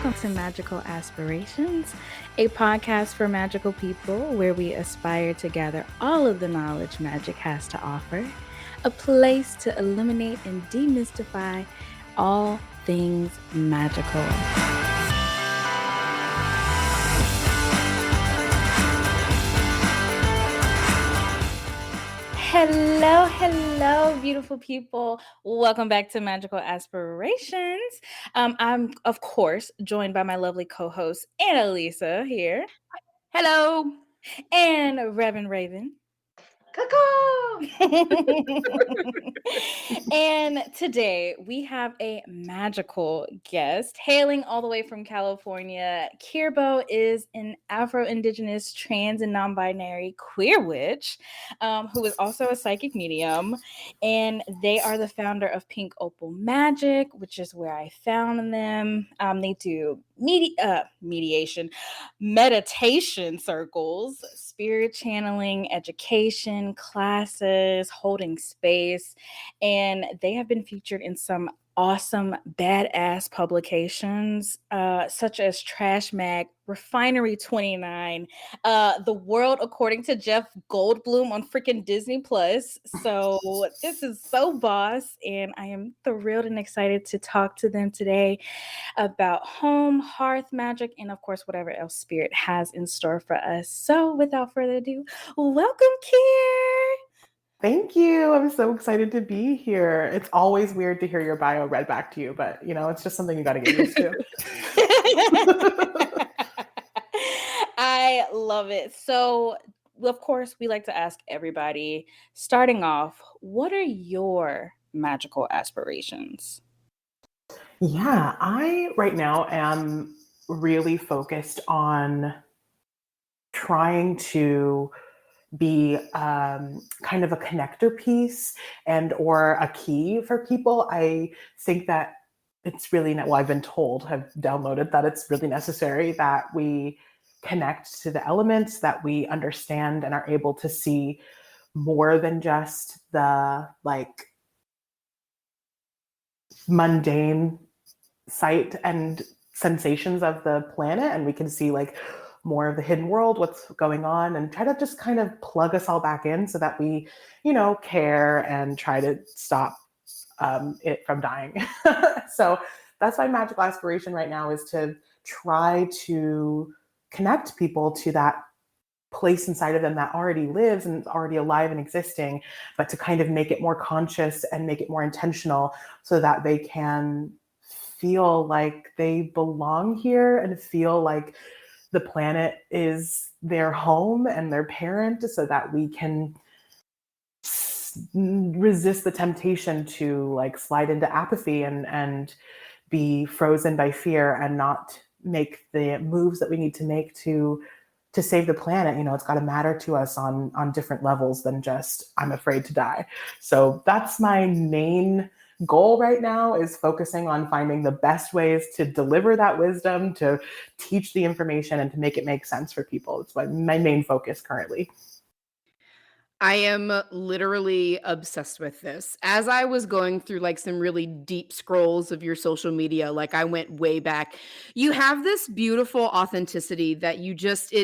welcome to Magical Aspirations, a podcast for magical people where we aspire to gather all of the knowledge magic has to offer, a place to illuminate and demystify all things magical. Hello, beautiful people. Welcome back to Magical Aspirations. I'm, of course, joined by my lovely co-host, Annalisa here. Hello. And Reverend Raven. And today we have a magical guest hailing all the way from California. Kir Beaux is an Afro-Indigenous, trans, and non-binary queer witch who is also a psychic medium. And they are the founder of Pink Opal Magic, which is where I found them. They do meditation circles, spirit channeling, education, classes, holding space, and they have been featured in some awesome badass publications such as Trash Mag, Refinery 29, The World According to Jeff Goldblum on freaking Disney Plus. So this is so boss, and I am thrilled and excited to talk to them today about home, hearth magic, and of course, whatever else spirit has in store for us. So without further ado, welcome, Kir. Thank you. I'm so excited to be here. It's always weird to hear your bio read back to you, but it's just something you got to get used to. I love it. So, of course, we like to ask everybody, starting off, what are your magical aspirations? Yeah, I right now am really focused on trying to be kind of a connector piece and or a key for people. I think that it's really, well, I've been told, I've downloaded that it's really necessary that we connect to the elements, that we understand and are able to see more than just the mundane sight and sensations of the planet, and we can see more of the hidden world, what's going on, and try to just kind of plug us all back in so that we care and try to stop it from dying. So that's my magical aspiration right now, is to try to connect people to that place inside of them that already lives and already alive and existing, but to kind of make it more conscious and make it more intentional so that they can feel like they belong here and feel like the planet is their home and their parent, so that we can resist the temptation to slide into apathy and be frozen by fear and not make the moves that we need to make to save the planet. It's got to matter to us on different levels than just, I'm afraid to die. So that's my main goal right now, is focusing on finding the best ways to deliver that wisdom, to teach the information, and to make it make sense for people. It's my main focus currently. I am literally obsessed with this. As I was going through some really deep scrolls of your social media, I went way back. You have this beautiful authenticity that you just,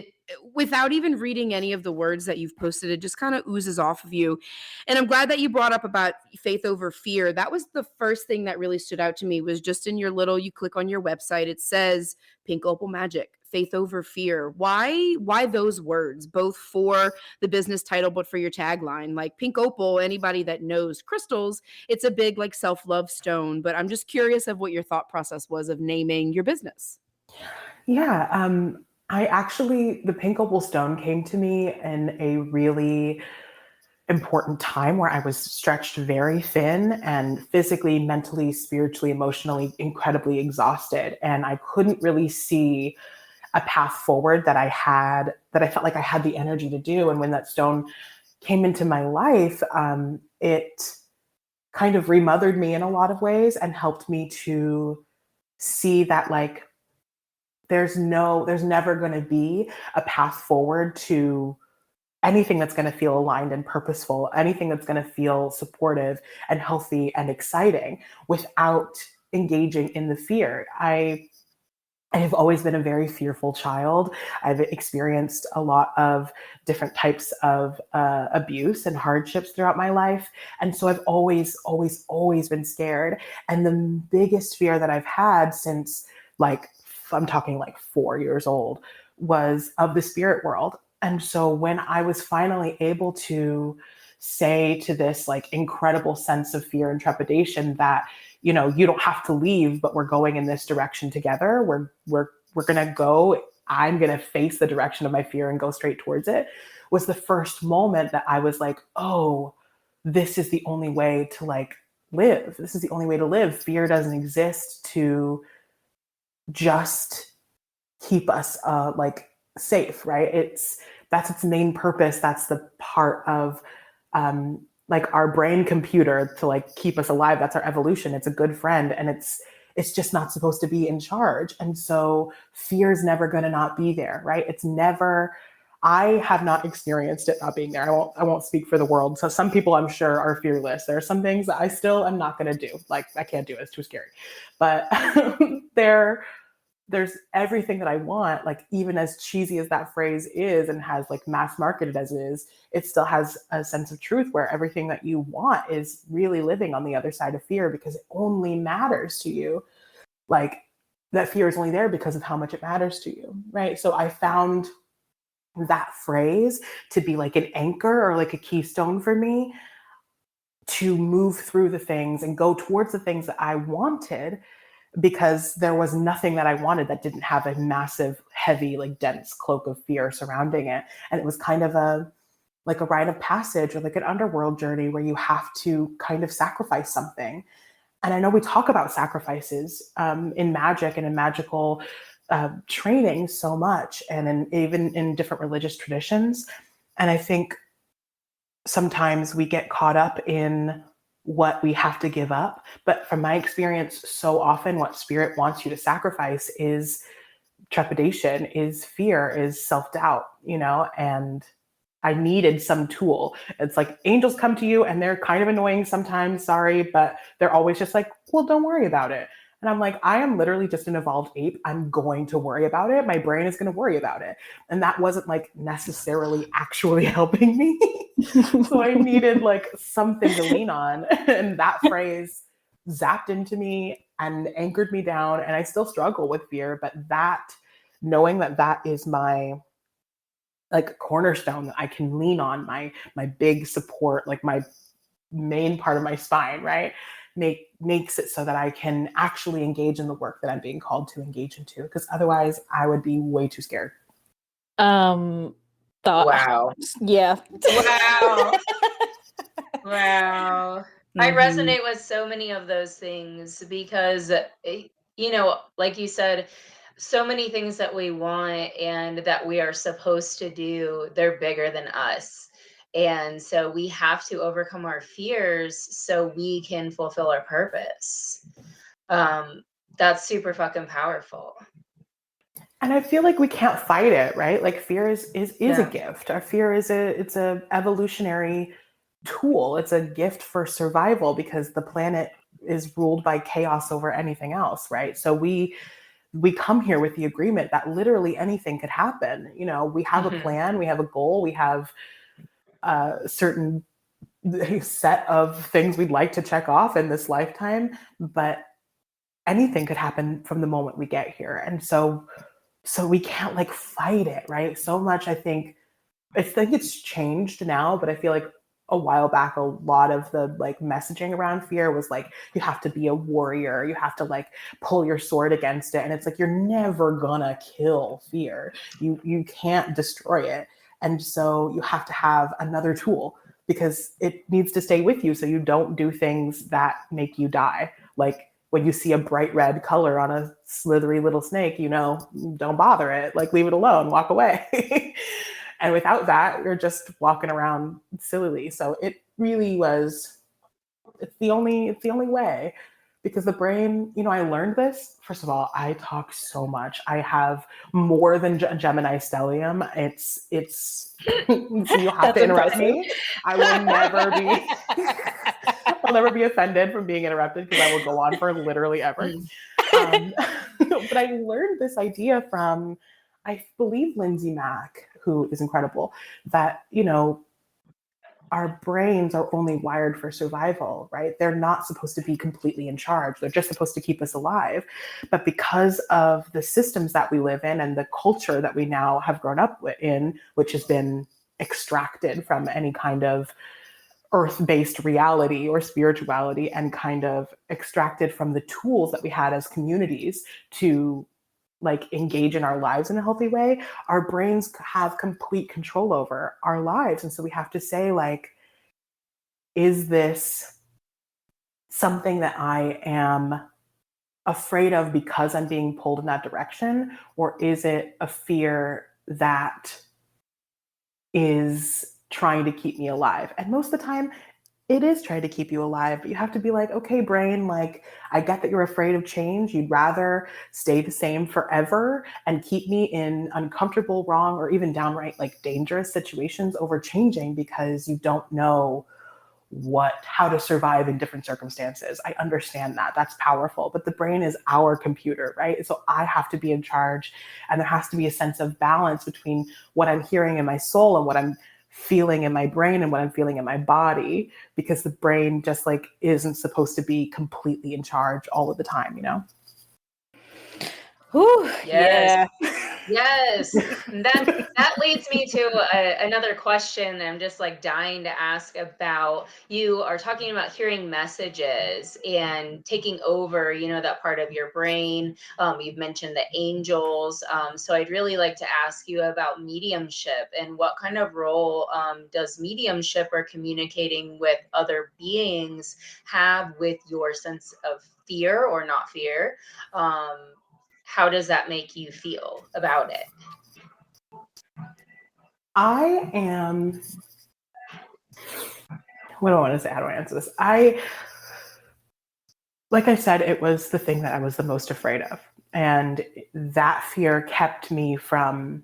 without even reading any of the words that you've posted, it just kind of oozes off of you. And I'm glad that you brought up about faith over fear. That was the first thing that really stood out to me, was just in you click on your website, it says Pink Opal Magic, faith over fear. Why those words, both for the business title, but for your tagline? Pink Opal, anybody that knows crystals, it's a big self-love stone, but I'm just curious of what your thought process was of naming your business. Yeah, the Pink Opal stone came to me in a really important time where I was stretched very thin and physically, mentally, spiritually, emotionally, incredibly exhausted. And I couldn't really see a path forward that I felt like I had the energy to do. And when that stone came into my life, it kind of remothered me in a lot of ways and helped me to see that there's never going to be a path forward to anything that's going to feel aligned and purposeful, anything that's going to feel supportive and healthy and exciting without engaging in the fear. I I've always been a very fearful child. I've experienced a lot of different types of abuse and hardships throughout my life. And so I've always been scared. And the biggest fear that I've had since, like, I'm talking like 4 years old, was of the spirit world. And so when I was finally able to say to this like incredible sense of fear and trepidation that, you know, you don't have to leave, but we're going in this direction together. We're gonna go. I'm gonna face the direction of my fear and go straight towards it. Was the first moment that I was like, oh, this is the only way to like live. This is the only way to live. Fear doesn't exist to just keep us like safe, right? That's its main purpose. That's the part of like our brain computer to like keep us alive. That's our evolution. It's a good friend, and it's just not supposed to be in charge. And so fear is never going to not be there, right? It's never. I have not experienced it not being there. I won't speak for the world. So some people I'm sure are fearless. There are some things that I still am not going to do. Like I can't do it. It's too scary. But there's everything that I want, like even as cheesy as that phrase is and has like mass marketed as it is, it still has a sense of truth where everything that you want is really living on the other side of fear because it only matters to you. Like that fear is only there because of how much it matters to you, right? So I found that phrase to be like an anchor or like a keystone for me to move through the things and go towards the things that I wanted, because there was nothing that I wanted that didn't have a massive, heavy, like dense cloak of fear surrounding it. And it was kind of a rite of passage or like an underworld journey where you have to kind of sacrifice something. And I know we talk about sacrifices in magic and in magical training so much, and even in different religious traditions. And I think sometimes we get caught up in what we have to give up. But from my experience, so often what spirit wants you to sacrifice is trepidation, is fear, is self-doubt, you know, and I needed some tool. It's like angels come to you and they're kind of annoying sometimes, sorry, but they're always just like, well, don't worry about it. And I'm like, I am literally just an evolved ape. I'm going to worry about it. My brain is going to worry about it. And that wasn't like necessarily actually helping me. So I needed like something to lean on. And that phrase zapped into me and anchored me down. And I still struggle with fear, but that knowing that that is my like cornerstone that I can lean on, my big support, like my main part of my spine, right? Makes it so that I can actually engage in the work that I'm being called to engage into. Because otherwise I would be way too scared. Wow. Yeah. Wow. Wow. I Mhm. resonate with so many of those things because, you know, like you said, so many things that we want and that we are supposed to do, they're bigger than us. And so we have to overcome our fears so we can fulfill our purpose. That's super fucking powerful. And I feel like we can't fight it, right? Like fear is Yeah. a gift. Our fear is it's a evolutionary tool. It's a gift for survival because the planet is ruled by chaos over anything else, right? So we come here with the agreement that literally anything could happen. You know, we have a plan, we have a goal, we have a certain set of things we'd like to check off in this lifetime, but anything could happen from the moment we get here. And so we can't like fight it, right? So much, I think it's changed now, but I feel like a while back, a lot of the like messaging around fear was like, you have to be a warrior, you have to like pull your sword against it. And it's like, you're never gonna kill fear. You can't destroy it. And so you have to have another tool because it needs to stay with you so you don't do things that make you die. Like when you see a bright red color on a slithery little snake, you know, don't bother it, like leave it alone, walk away. And without that, you're just walking around sillily. So it really was, it's the only way, because the brain, you know, I learned this. First of all, I talk so much. I have more than Gemini stellium. It's so you'll have to interrupt me. I will never be I'll never be offended from being interrupted because I will go on for literally ever. But I learned this idea from, I believe, Lindsay Mack, who is incredible, that, our brains are only wired for survival, right? They're not supposed to be completely in charge. They're just supposed to keep us alive. But because of the systems that we live in and the culture that we now have grown up in, which has been extracted from any kind of earth-based reality or spirituality and kind of extracted from the tools that we had as communities to engage in our lives in a healthy way, our brains have complete control over our lives. And so we have to say, is this something that I am afraid of because I'm being pulled in that direction? Or is it a fear that is trying to keep me alive? And most of the time, it is trying to keep you alive, but you have to be like, okay, brain, I get that you're afraid of change. You'd rather stay the same forever and keep me in uncomfortable, wrong, or even downright dangerous situations over changing because you don't know how to survive in different circumstances. I understand that. That's powerful. But the brain is our computer, right? So I have to be in charge, and there has to be a sense of balance between what I'm hearing in my soul and what I'm feeling in my brain and what I'm feeling in my body, because the brain just isn't supposed to be completely in charge all of the time, Whew, Yes. yeah. Yes. And that leads me to another question I'm just dying to ask about. You are talking about hearing messages and taking over, that part of your brain. You've mentioned the angels. So I'd really like to ask you about mediumship and what kind of role does mediumship or communicating with other beings have with your sense of fear or not fear? How does that make you feel about it? I am, what do I want to say? How do I answer this? Like I said, it was the thing that I was the most afraid of. And that fear kept me from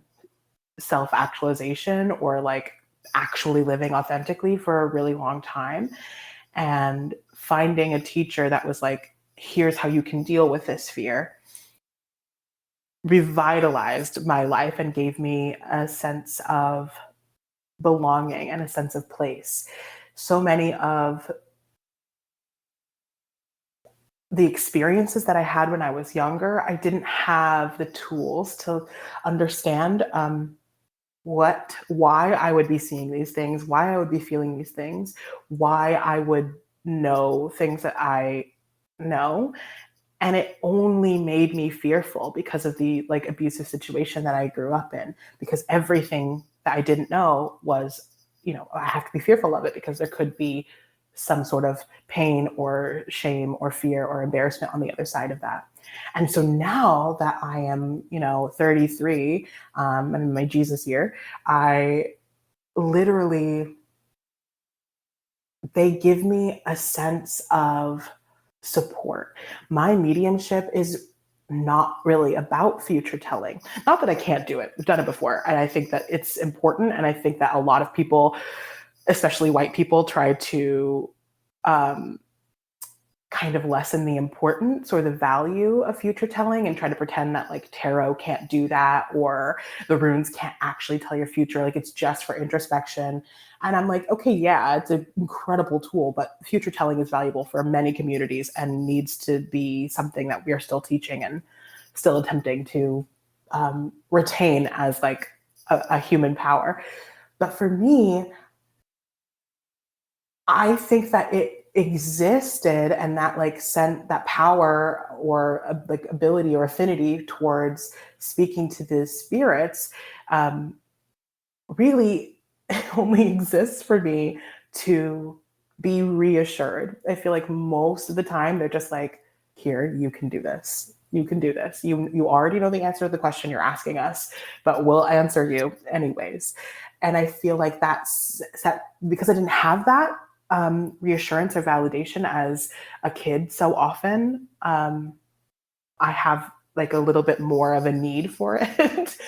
self-actualization or actually living authentically for a really long time. And finding a teacher that was here's how you can deal with this fear revitalized my life and gave me a sense of belonging and a sense of place. So many of the experiences that I had when I was younger, I didn't have the tools to understand why I would be seeing these things, why I would be feeling these things, why I would know things that I know. And it only made me fearful because of the abusive situation that I grew up in, because everything that I didn't know was, I have to be fearful of it because there could be some sort of pain or shame or fear or embarrassment on the other side of that. And so now that I am, 33, I'm in my Jesus year, I literally, they give me a sense of support. My mediumship is not really about future telling. Not that I can't do it. I've done it before. And I think that it's important. And I think that a lot of people, especially white people, try to kind of lessen the importance or the value of future telling and try to pretend that tarot can't do that, or the runes can't actually tell your future. It's just for introspection. And I'm okay, yeah, it's an incredible tool, but future telling is valuable for many communities and needs to be something that we are still teaching and still attempting to retain as a human power. But for me, I think that it existed, and that sent that power or ability or affinity towards speaking to the spirits really only exists for me to be reassured. I feel most of the time they're just here, you can do this. You can do this. You already know the answer to the question you're asking us, but we'll answer you anyways. And I feel that's that because I didn't have that reassurance or validation as a kid so often. I have a little bit more of a need for it.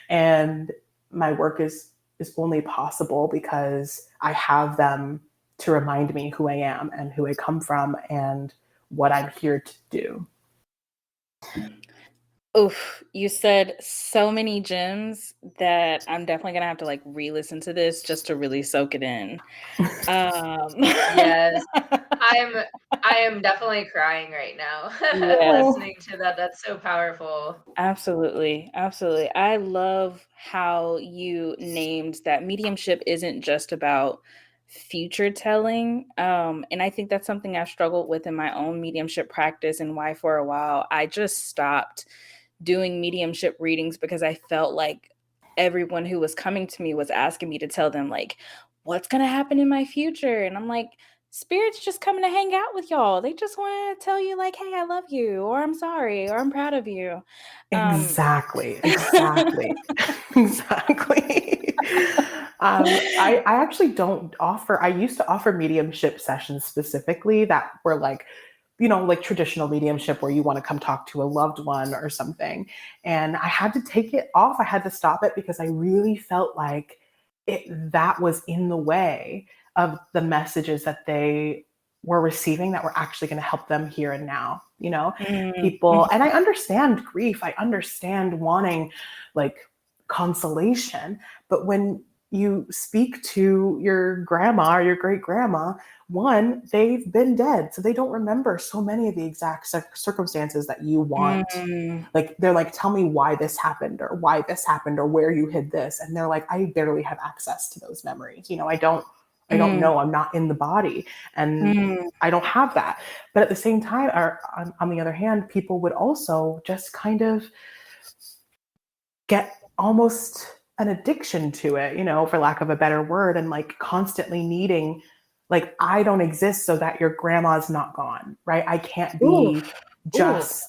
And my work is only possible because I have them to remind me who I am and who I come from and what I'm here to do. Oof, you said so many gems that I'm definitely gonna have to like re-listen to this just to really soak it in. Um, Yes. I'm I am definitely crying right now yeah, Oh, listening to that. That's so powerful. absolutely. Absolutely. I love how you named that mediumship isn't just about future telling. And I think that's something I've struggled with in my own mediumship practice, and why for a while I just stopped doing mediumship readings because I felt like everyone who was coming to me was asking me to tell them like what's going to happen in my future, and I'm like, spirit's just coming to hang out with y'all. They just want to tell you like, hey, I love you, or I'm sorry, or I'm proud of you. um exactly, exactly, exactly. I actually don't offer, I used to offer mediumship sessions specifically that were like, like traditional mediumship where you want to come talk to a loved one or something. And I had to take it off. I had to stop it because I really felt like that was in the way of the messages that they were receiving that were actually going to help them here and now. mm, People, and I understand grief. I understand wanting like consolation. But when you speak to your grandma or your great grandma, one, they've been dead, so they don't remember so many of the exact circumstances that you want. mm, Like they're like, tell me why this happened, or why this happened, or where you hid this, and they're like, I barely have access to those memories. I don't mm, know. I'm not in the body, and mm, I don't have that. But at the same time, or on the other hand, people would also just kind of get almost an addiction to it, for lack of a better word, and like constantly needing, like, I don't exist so that your grandma's not gone, right? oof, oof.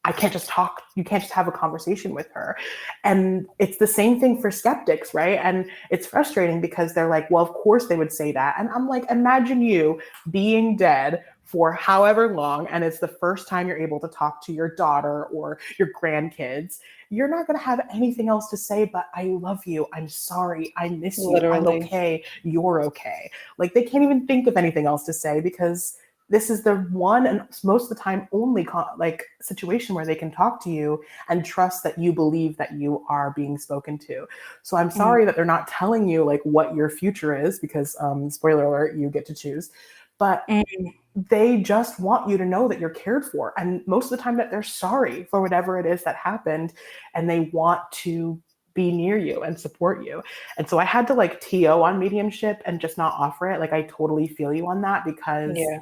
I can't just talk, you can't just have a conversation with her. And it's the same thing for skeptics, right? And it's frustrating because they're like, well, of course they would say that. And I'm like, imagine you being dead for however long, and it's the first time you're able to talk to your daughter or your grandkids. You're not going to have anything else to say but I love you, I'm sorry, I miss you, I'm Literally. okay, you're okay. Like they can't even think of anything else to say because this is the one and most of the time only like situation where they can talk to you and trust that you believe that you are being spoken to. So I'm Mm, sorry that they're not telling you like what your future is, because spoiler alert, you get to choose. But mm, they just want you to know that you're cared for. And most of the time that they're sorry for whatever it is that happened, and they want to be near you and support you. And so I had to like TO on mediumship and just not offer it. Like I totally feel you on that, because yeah.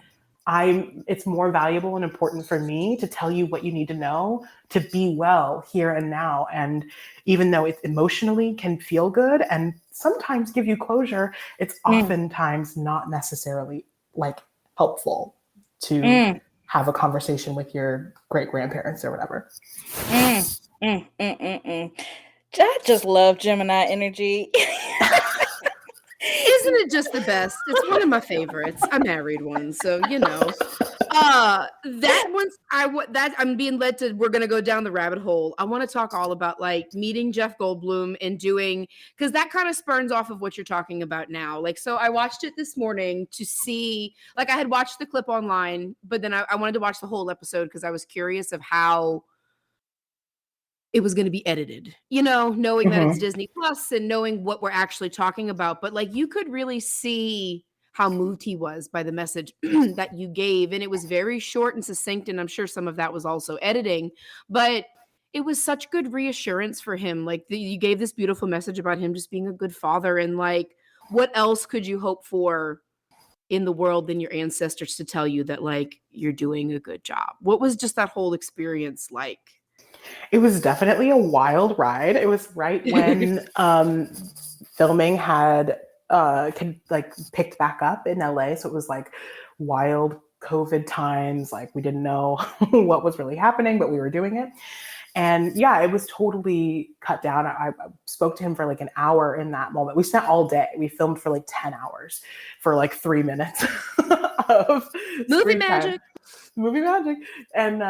it's more valuable and important for me to tell you what you need to know to be well here and now. And even though it emotionally can feel good and sometimes give you closure, it's Mm, oftentimes not necessarily like helpful to mm, have a conversation with your great grandparents or whatever. mm, mm. I just love Gemini energy. Isn't it just the best? It's one of my favorites. I married one, so that once that I'm being led to, we're gonna go down the rabbit hole. I want to talk all about like meeting Jeff Goldblum and doing, because that kind of spurns off of what you're talking about now. Like, so I watched it this morning to see, like, I had watched the clip online, but then I wanted to watch the whole episode because I was curious of how it was going to be edited, knowing that it's Mhm. Disney Plus and knowing what we're actually talking about. But like, you could really see how moved he was by the message that you gave. And it was very short and succinct. And I'm sure some of that was also editing, but it was such good reassurance for him. Like you gave this beautiful message about him just being a good father. And like, what else could you hope for in the world than your ancestors to tell you that like you're doing a good job? What was just that whole experience like? It was definitely a wild ride. It was right when filming had like picked back up in LA, so it was like wild COVID times. Like we didn't know what was really happening, but we were doing it. And yeah, it was totally cut down. I spoke to him for like an hour in that moment. We spent all day. We filmed for like 10 hours for like 3 minutes of Movie screen time. magic. Movie magic. And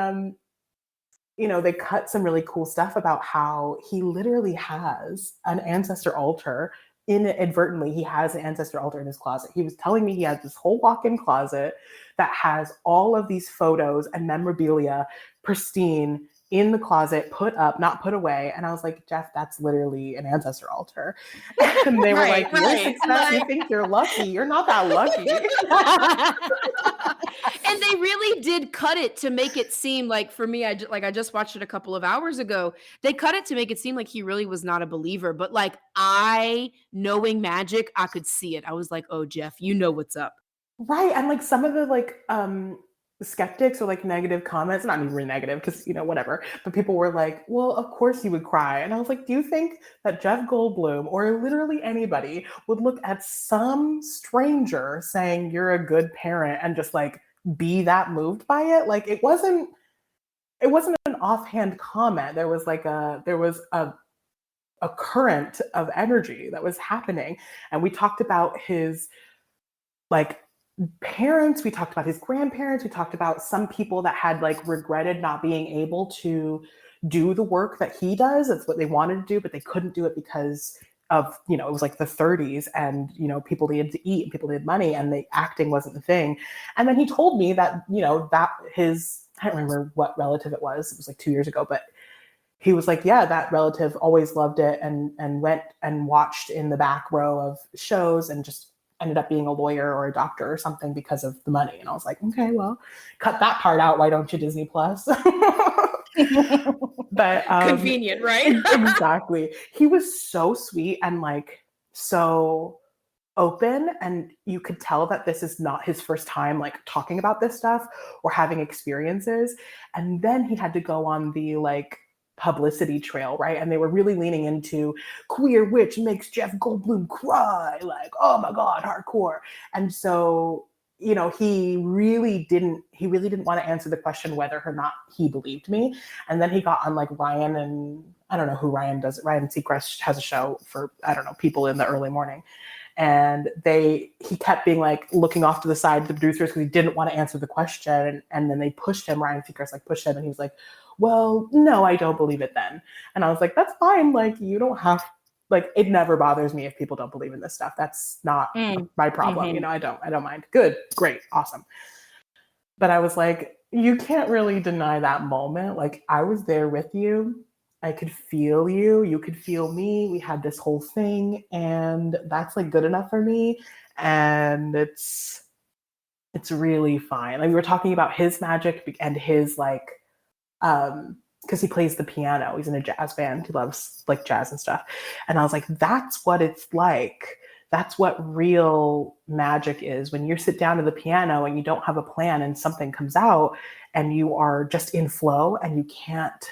they cut some really cool stuff about how he literally has an ancestor altar. Inadvertently, he has an ancestor altar in his closet. He was telling me he has this whole walk-in closet that has all of these photos and memorabilia pristine in the closet, put up, not put away. And I was like, Jeff, that's literally an ancestor altar. And they were Right, like, your right. success, you Like- think you're lucky. You're not that lucky. And they really did cut it to make it seem like, for me, I just watched it a couple of hours ago. They cut it to make it seem like he really was not a believer. But like, I, knowing magic, I could see it. I was like, oh, Jeff, you know what's up. Right. And like some of the like skeptics or like negative comments, not even really negative because, you know, whatever, but people were like, well, of course you would cry. And I was like, do you think that Jeff Goldblum or literally anybody would look at some stranger saying you're a good parent and just like be that moved by it? Like it wasn't an offhand comment. There was a current of energy that was happening. And we talked about his like parents, we talked about his grandparents, we talked about some people that had like regretted not being able to do the work that he does. That's what they wanted to do, but they couldn't do it because of, you know, it was like the 30s and, you know, people needed to eat and people needed money and the acting wasn't the thing. And then he told me that, you know, that his, I don't remember what relative it was like 2 years ago, but he was like, yeah, that relative always loved it and went and watched in the back row of shows and just ended up being a lawyer or a doctor or something because of the money. And I was like, okay, well, cut that part out. Why don't you Disney Plus? But Convenient, right? exactly. He was so sweet and like so open, and you could tell that this is not his first time like talking about this stuff or having experiences. And then he had to go on the like publicity trail, right? And they were really leaning into queer witch makes Jeff Goldblum cry, like, oh my God, hardcore. And so, you know, he really didn't want to answer the question whether or not he believed me. And then he got on like Ryan, and I don't know who Ryan does. Ryan Seacrest has a show for, I don't know, people in the early morning. And he kept being like looking off to the side to the producers because he didn't want to answer the question. And then they pushed him, Ryan Seacrest like pushed him, and he was like, well, no, I don't believe it then. And I was like, that's fine. Like, you don't have, like, it never bothers me if people don't believe in this stuff. That's not my problem. Mm-hmm. You know, I don't mind. Good, great, awesome. But I was like, you can't really deny that moment. Like, I was there with you. I could feel you. You could feel me. We had this whole thing, and that's like good enough for me. And it's really fine. Like we were talking about his magic and his like, because he plays the piano. He's in a jazz band. He loves like jazz and stuff. And I was like, that's what it's like. That's what real magic is. When you sit down to the piano and you don't have a plan and something comes out and you are just in flow and you can't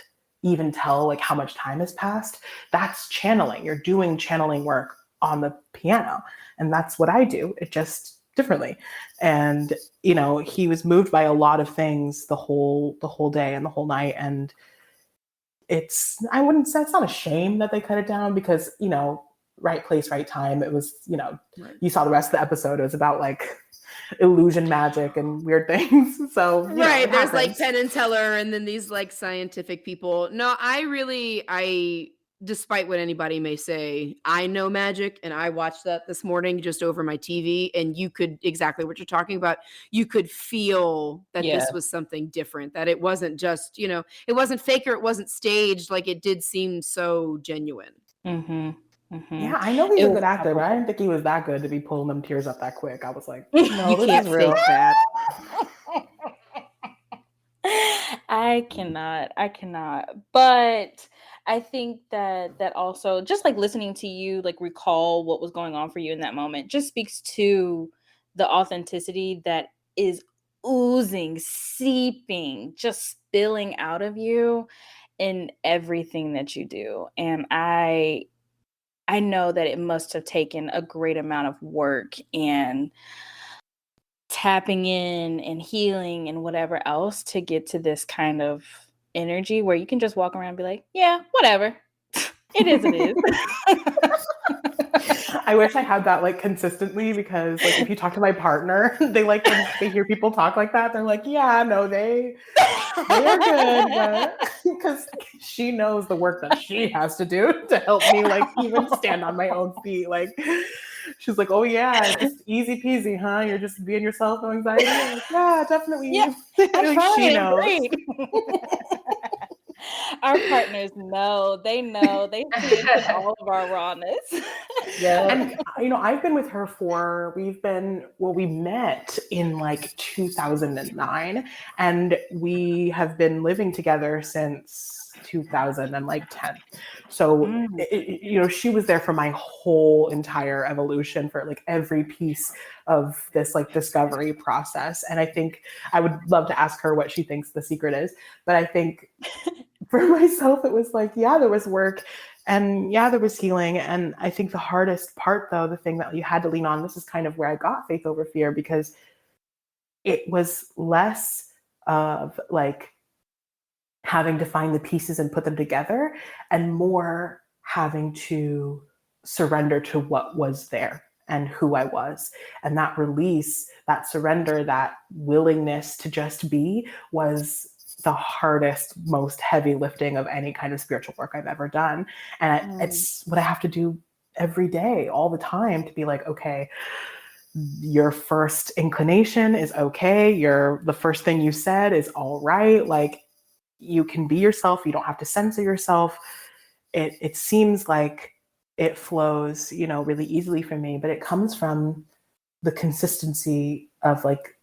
even tell like how much time has passed. That's channeling. You're doing channeling work on the piano. And that's what I do. It just differently. And, you know, he was moved by a lot of things the whole day and the whole night. And I wouldn't say it's not a shame that they cut it down because, you know, right place, right time. It was, you know, right. You saw the rest of the episode. It was about like illusion magic and weird things. So right, there's like Penn and Teller and then these like scientific people. No, I despite what anybody may say, I know magic, and I watched that this morning just over my TV, and you could exactly what you're talking about. You could feel that this was something different, that it wasn't just, you know, it wasn't fake or it wasn't staged. Like it did seem so genuine. Mm-hmm. Mm-hmm. Yeah, I know he's a good actor, but I didn't think he was that good to be pulling them tears up that quick. I was like, no, you can't fake that. I cannot. But I think that also, just like listening to you like recall what was going on for you in that moment just speaks to the authenticity that is oozing, seeping, just spilling out of you in everything that you do. And I know that it must have taken a great amount of work and tapping in and healing and whatever else to get to this kind of energy where you can just walk around and be like, yeah, whatever. It is, it is. I wish I had that like consistently, because like if you talk to my partner, they like when they hear people talk like that, they're like, yeah, no, they're good, but because she knows the work that she has to do to help me like even stand on my own feet. Like she's like, oh yeah, just easy peasy, huh? You're just being yourself, no anxiety. Like, yeah, definitely. Yeah, like, she knows. Our partners know. They know. They see us in all of our rawness. Yeah. And I've been with her we met in like 2009, and we have been living together since 2010. So Mm. she was there for my whole entire evolution, for like every piece of this like discovery process. And I think I would love to ask her what she thinks the secret is, but I think for myself it was like, yeah, there was work, and yeah, there was healing. And I think the hardest part, though, the thing that you had to lean on, this is kind of where I got faith over fear, because it was less of like having to find the pieces and put them together, and more having to surrender to what was there and who I was. And that release, that surrender, that willingness to just be was the hardest, most heavy lifting of any kind of spiritual work I've ever done. And it's what I have to do every day, all the time, to be like, okay, your first inclination is okay. The first thing you said is all right. Like, you can be yourself. You don't have to censor yourself. It seems like it flows, really easily for me, but it comes from the consistency of like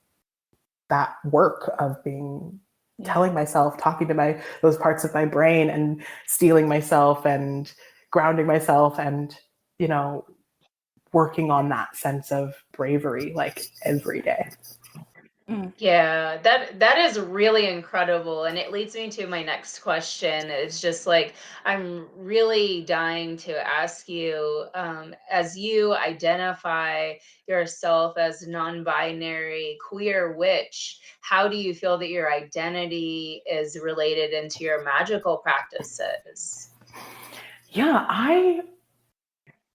that work of being, telling myself, talking to those parts of my brain, and steeling myself and grounding myself, and, working on that sense of bravery like every day. Yeah, that is really incredible, and it leads me to my next question. It's just like I'm really dying to ask you, as you identify yourself as non-binary queer witch, how do you feel that your identity is related into your magical practices? Yeah,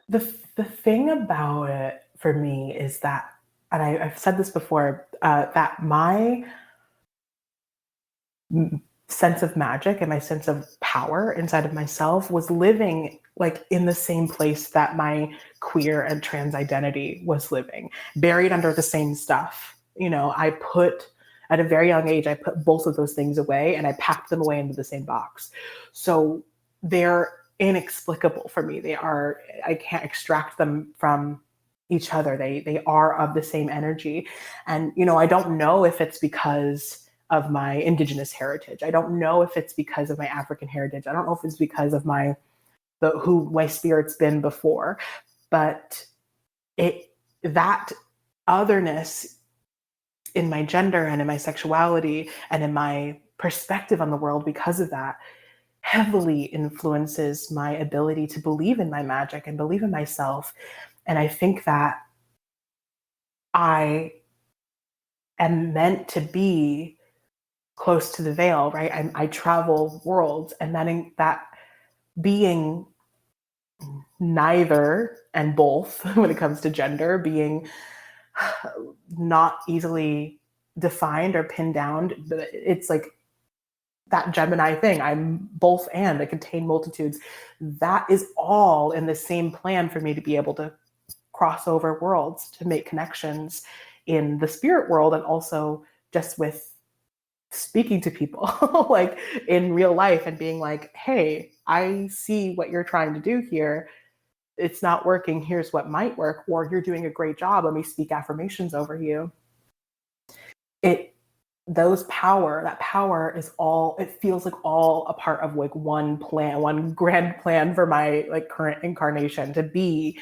the thing about it for me is that, and I've said this before, that my sense of magic and my sense of power inside of myself was living like in the same place that my queer and trans identity was living, buried under the same stuff. At a very young age, I put both of those things away, and I packed them away into the same box. So they're inexplicable for me. I can't extract them from each other. They are of the same energy. And, I don't know if it's because of my Indigenous heritage. I don't know if it's because of my African heritage. I don't know if it's because of who my spirit's been before, but that otherness in my gender and in my sexuality and in my perspective on the world, because of that, heavily influences my ability to believe in my magic and believe in myself. And I think that I am meant to be close to the veil, right? I travel worlds, and that being neither and both when it comes to gender, being not easily defined or pinned down, but it's like that Gemini thing. I'm both and I contain multitudes. That is all in the same plan for me to be able to cross over worlds, to make connections in the spirit world, and also just with speaking to people like in real life, and being like, hey, I see what you're trying to do here. It's not working. Here's what might work, or you're doing a great job. Let me speak affirmations over you. That power is all, it feels like all a part of like one plan, one grand plan for my like current incarnation, to be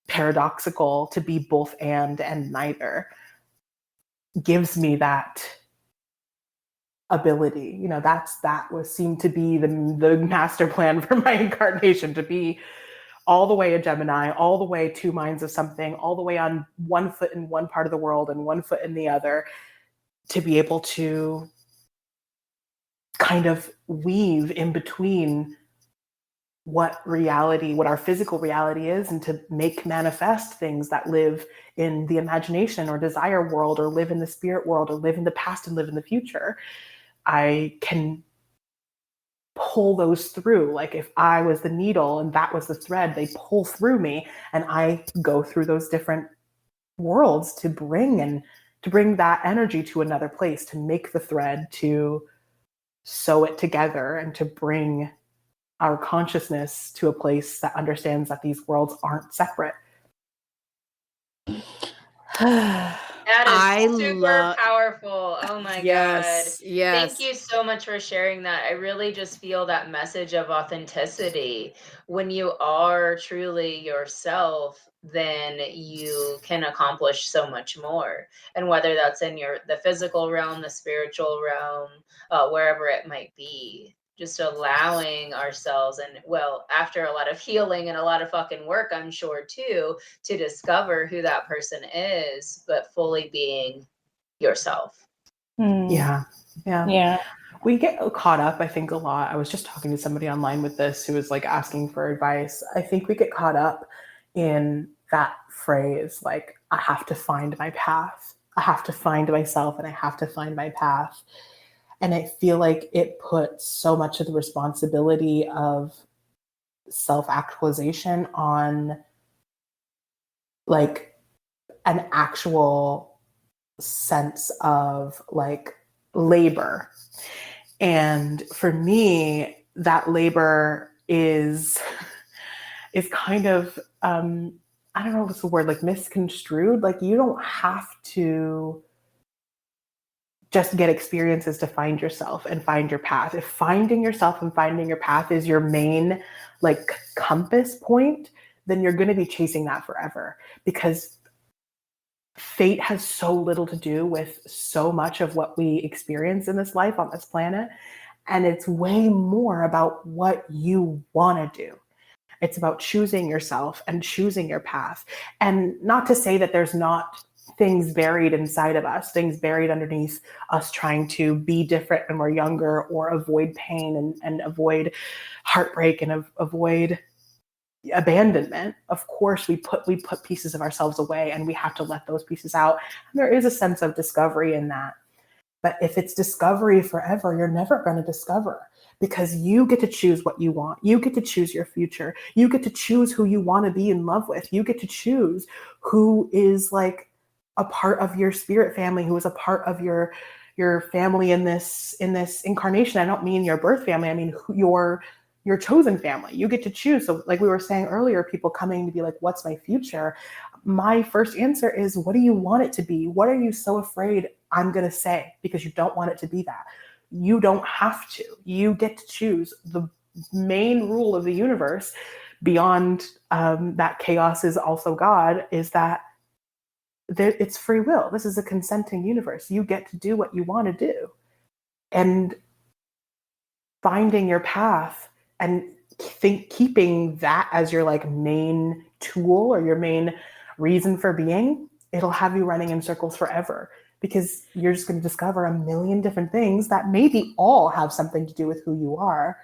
paradoxical, to be both and neither, gives me that ability. That seemed to be the master plan for my incarnation, to be all the way a Gemini, all the way two minds of something, all the way on one foot in one part of the world and one foot in the other, to be able to kind of weave in between what our physical reality is, and to make manifest things that live in the imagination or desire world, or live in the spirit world, or live in the past and live in the future. I can pull those through. Like, if I was the needle and that was the thread, they pull through me, and I go through those different worlds to bring that energy to another place, to make the thread, to sew it together and to bring our consciousness to a place that understands that these worlds aren't separate. That I is super love powerful. Oh my God. yes, Thank yes. you so much for sharing that. I really just feel that message of authenticity. When you are truly yourself, then you can accomplish so much more. And whether that's in the physical realm, the spiritual realm, wherever it might be, just allowing ourselves, and well, after a lot of healing and a lot of fucking work, I'm sure too, to discover who that person is, but fully being yourself. Yeah. Yeah. We get caught up, I think, a lot. I was just talking to somebody online with this who was like asking for advice. I think we get caught up in that phrase, like, I have to find my path. I have to find myself and I have to find my path. And I feel like it puts so much of the responsibility of self actualization on like an actual sense of like labor. And for me, that labor is kind of I don't know what's the word, like misconstrued. Like you don't have to just get experiences to find yourself and find your path. If finding yourself and finding your path is your main like compass point, then you're going to be chasing that forever, because fate has so little to do with so much of what we experience in this life on this planet. And it's way more about what you want to do. It's about choosing yourself and choosing your path. And not to say that there's not things buried inside of us, things buried underneath us trying to be different when we're younger, or avoid pain and avoid heartbreak and avoid abandonment. Of course, we put pieces of ourselves away and we have to let those pieces out. And there is a sense of discovery in that. But if it's discovery forever, you're never going to discover, because you get to choose what you want. You get to choose your future. You get to choose who you want to be in love with. You get to choose who is like a part of your spirit family, who is a part of your family in this incarnation. I don't mean your birth family. I mean your chosen family. You get to choose. So like we were saying earlier, people coming to be like, what's my future? My first answer is, what do you want it to be? What are you so afraid I'm going to say because you don't want it to be that? You don't have to. You get to choose. The main rule of the universe, beyond that chaos is also God, is that it's free will. This is a consenting universe. You get to do what you want to do. And finding your path and keeping that as your like main tool or your main reason for being, it'll have you running in circles forever, because you're just going to discover a million different things that maybe all have something to do with who you are.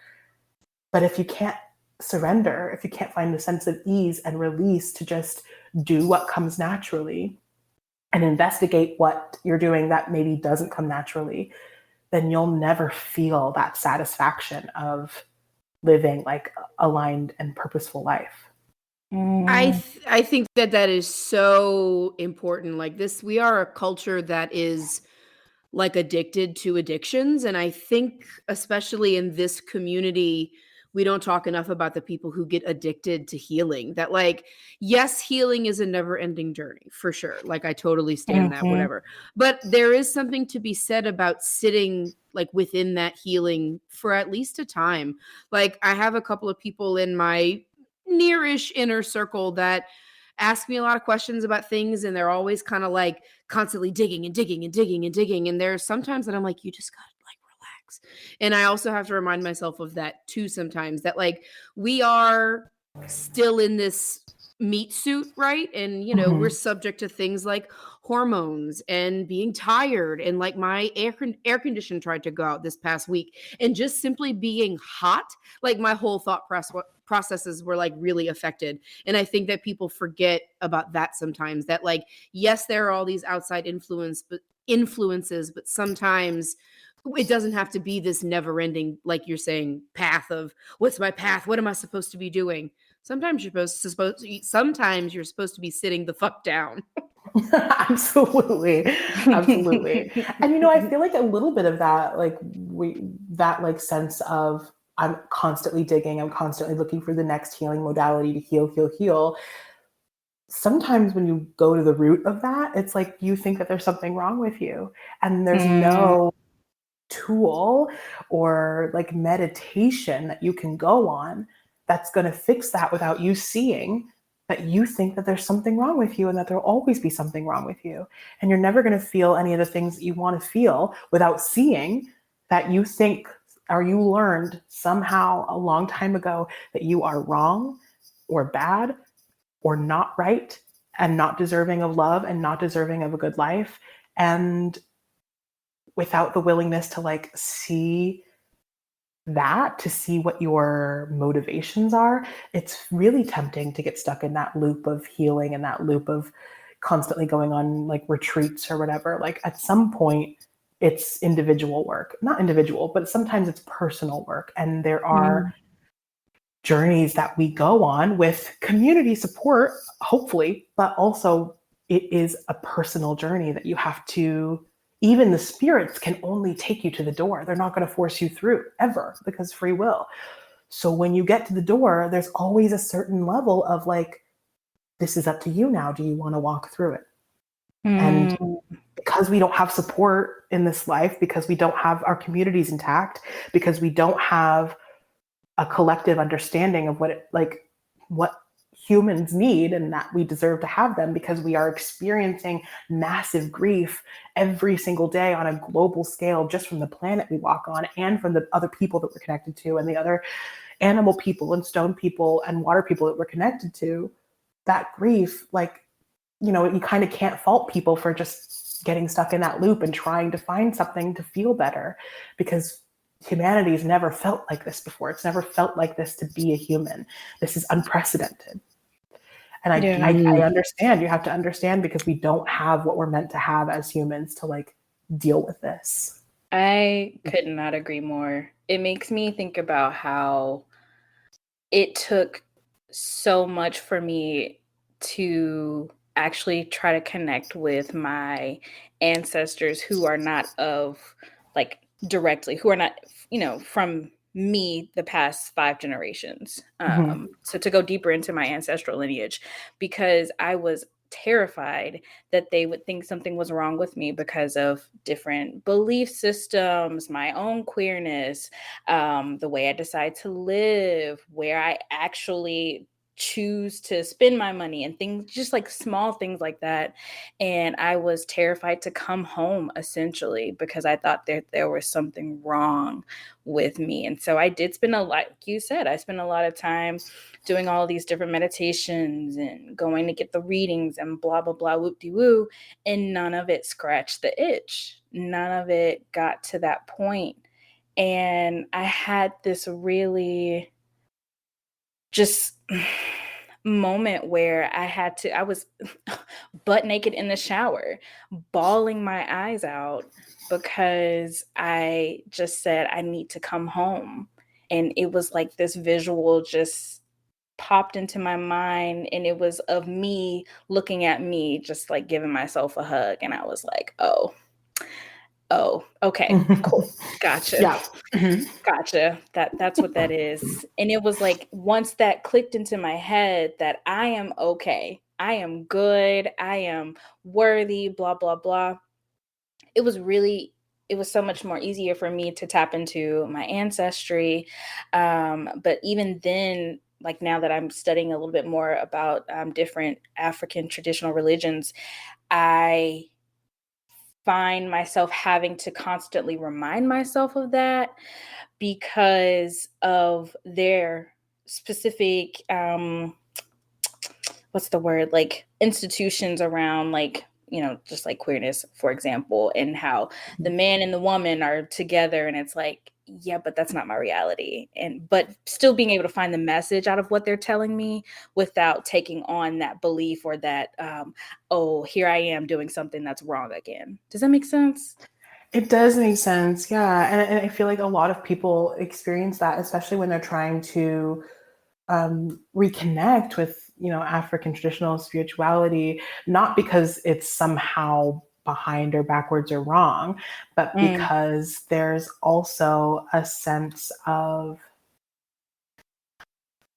But if you can't surrender, if you can't find the sense of ease and release to just do what comes naturally and investigate what you're doing that maybe doesn't come naturally, then you'll never feel that satisfaction of living like aligned and purposeful life. I think that is so important. Like this, we are a culture that is like addicted to addictions, and I think especially in this community, we don't talk enough about the people who get addicted to healing. That like, yes, healing is a never-ending journey for sure. Like I totally stand that, Mhm. whatever. But there is something to be said about sitting like within that healing for at least a time. Like I have a couple of people in my nearish inner circle that ask me a lot of questions about things, and they're always kind of like constantly digging and digging and digging and digging. And there's sometimes that I'm like, you just gotta like relax. And I also have to remind myself of that too sometimes, that like we are still in this meat suit, right? And you know, we're Mhm. subject to things like hormones and being tired, and like my air condition tried to go out this past week, and just simply being hot, like my whole processes were like really affected. And I think that people forget about that sometimes, that like, yes, there are all these outside influences, but sometimes it doesn't have to be this never ending, like you're saying, path of what's my path? What am I supposed to be doing? Sometimes you're supposed to be sitting the fuck down. Absolutely. Absolutely. And I feel like a little bit of that, like sense of I'm constantly digging, I'm constantly looking for the next healing modality to heal. Sometimes when you go to the root of that, it's like you think that there's something wrong with you. And there's Mm, no tool or like meditation that you can go on that's going to fix that without you seeing that you think that there's something wrong with you and that there'll always be something wrong with you. And you're never going to feel any of the things that you want to feel without seeing that you think or you learned somehow a long time ago that you are wrong or bad or not right and not deserving of love and not deserving of a good life. And without the willingness to like see that, to see what your motivations are, it's really tempting to get stuck in that loop of healing and that loop of constantly going on like retreats or whatever. Like at some point, it's individual work, not individual, but sometimes it's personal work. And there are mm, journeys that we go on with community support, hopefully, but also it is a personal journey that you have to, even the spirits can only take you to the door. They're not going to force you through ever because free will. So when you get to the door, there's always a certain level of like, this is up to you now. Do you want to walk through it? And mm, because we don't have support in this life, because we don't have our communities intact, because we don't have a collective understanding of what humans need and that we deserve to have them because we are experiencing massive grief every single day on a global scale just from the planet we walk on and from the other people that we're connected to and the other animal people and stone people and water people that we're connected to. That grief, you kind of can't fault people for just getting stuck in that loop and trying to find something to feel better because humanity's never felt like this before. It's never felt like this to be a human. This is unprecedented. And yeah. I understand. You have to understand because we don't have what we're meant to have as humans to like deal with this. I could not agree more. It makes me think about how it took so much for me to actually try to connect with my ancestors who are not of like directly, who are not, from me the past 5 generations. Mhm. So to go deeper into my ancestral lineage, because I was terrified that they would think something was wrong with me because of different belief systems, my own queerness, the way I decide to live, where I actually choose to spend my money and things, just like small things like that. And I was terrified to come home essentially because I thought that there was something wrong with me. And so I did spend like you said, I spent a lot of time doing all these different meditations and going to get the readings and blah, blah, blah, whoop de woo. And none of it scratched the itch. None of it got to that point. And I had this really just moment where I was butt naked in the shower, bawling my eyes out because I just said, I need to come home. And it was like this visual just popped into my mind. And it was of me looking at me, just like giving myself a hug. And I was like, oh, okay, cool. Gotcha. Yeah. Mhm. Gotcha. That's what that is. And it was like once that clicked into my head that I am okay. I am good. I am worthy, blah blah blah. It was really it was so much more easier for me to tap into my ancestry. But even then, like now that I'm studying a little bit more about different African traditional religions, I find myself having to constantly remind myself of that because of their specific what's the word, like institutions around, like, just like queerness, for example, and how the man and the woman are together, and it's like, yeah, but that's not my reality. And but still being able to find the message out of what they're telling me without taking on that belief or that oh, here I am doing something that's wrong again. Does that make sense? It does make sense. Yeah. And I feel like a lot of people experience that, especially when they're trying to reconnect with African traditional spirituality, not because it's somehow behind or backwards or wrong, but because there's also a sense of,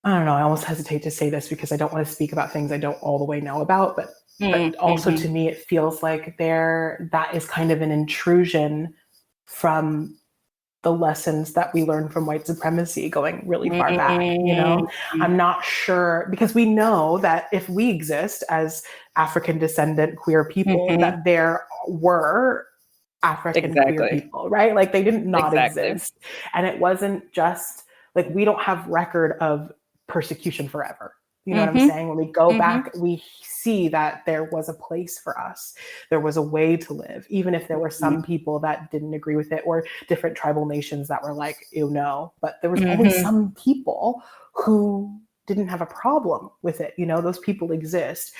I don't know, I almost hesitate to say this because I don't want to speak about things I don't all the way know about, but also to me, it feels like that is kind of an intrusion from the lessons that we learned from white supremacy going really far back. I'm not sure, because we know that if we exist as African descendant queer people, that there were African queer people, right? Like they didn't not exist. And it wasn't just like, we don't have record of persecution forever. You know what I'm saying? When we go back, we see that there was a place for us. There was a way to live, even if there were some people that didn't agree with it, or different tribal nations that were like, ew, no. But there was always some people who didn't have a problem with it. Those people exist.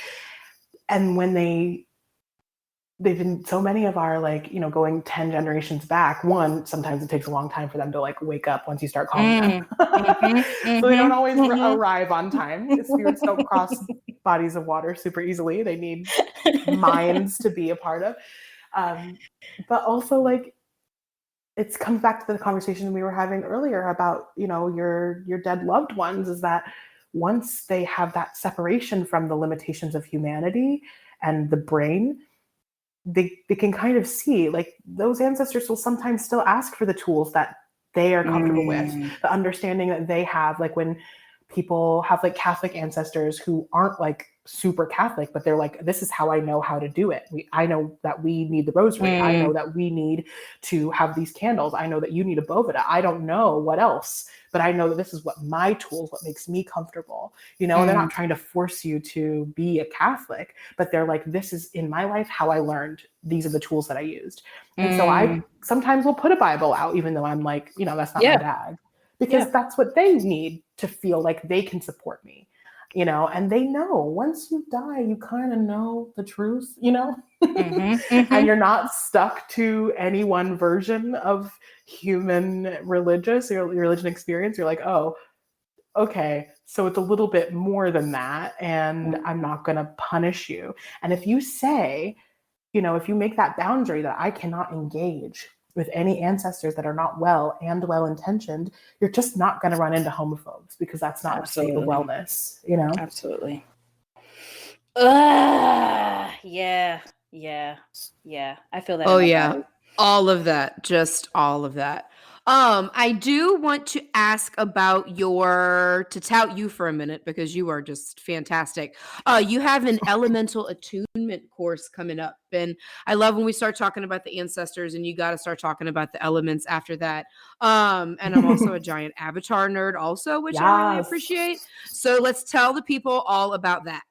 And when they've been, so many of our, going 10 generations back, one, sometimes it takes a long time for them to wake up once you start calling them. So they don't always arrive on time. Spirits don't cross bodies of water super easily. They need minds to be a part of. But also it comes back to the conversation we were having earlier about, your dead loved ones, is that once they have that separation from the limitations of humanity and the brain, they can kind of see, those ancestors will sometimes still ask for the tools that they are comfortable with, the understanding that they have, when people have Catholic ancestors who aren't super Catholic, but they're this is how I know how to do it. I know that we need the rosary. I know that we need to have these candles. I know that you need a Bovida. I don't know what else, but I know that this is what my tools, what makes me comfortable, and they're not trying to force you to be a Catholic, but they're this is in my life how I learned. These are the tools that I used. And so I sometimes will put a Bible out, even though I'm that's not my bag, because that's what they need to feel like they can support me. And they know once you die, you kind of know the truth, and you're not stuck to any one version of human religion experience. You're oh, okay, so it's a little bit more than that, and I'm not going to punish you. And if you say, if you make that boundary that I cannot engage with any ancestors that are not well and well-intentioned, you're just not going to run into homophobes, because that's not a state of wellness, Absolutely. Yeah. I feel that. Oh yeah. All of that. Just all of that. I do want to ask about to tout you for a minute, because you are just fantastic. You have an elemental attunement course coming up, and I love when we start talking about the ancestors, and you got to start talking about the elements after that. And I'm also a giant Avatar nerd also, which I really appreciate. So let's tell the people all about that.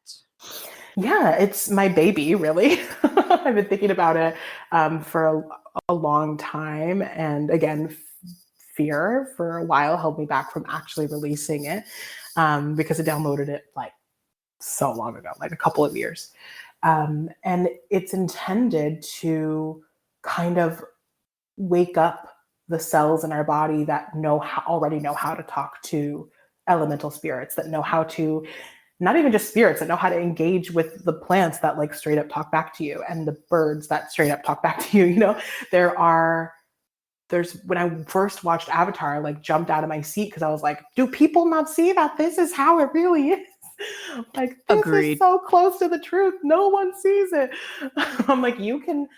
Yeah, it's my baby, really. I've been thinking about it for a long time. And again, fear for a while held me back from actually releasing it, because I downloaded it so long ago, a couple of years. And it's intended to kind of wake up the cells in our body that already know how to talk to elemental spirits, that know how to, not even just spirits, that know how to engage with the plants that straight up talk back to you, and the birds that straight up talk back to you. When I first watched Avatar, I jumped out of my seat, because I was do people not see that this is how it really is? This Agreed. is so close to the truth. No one sees it. I'm you can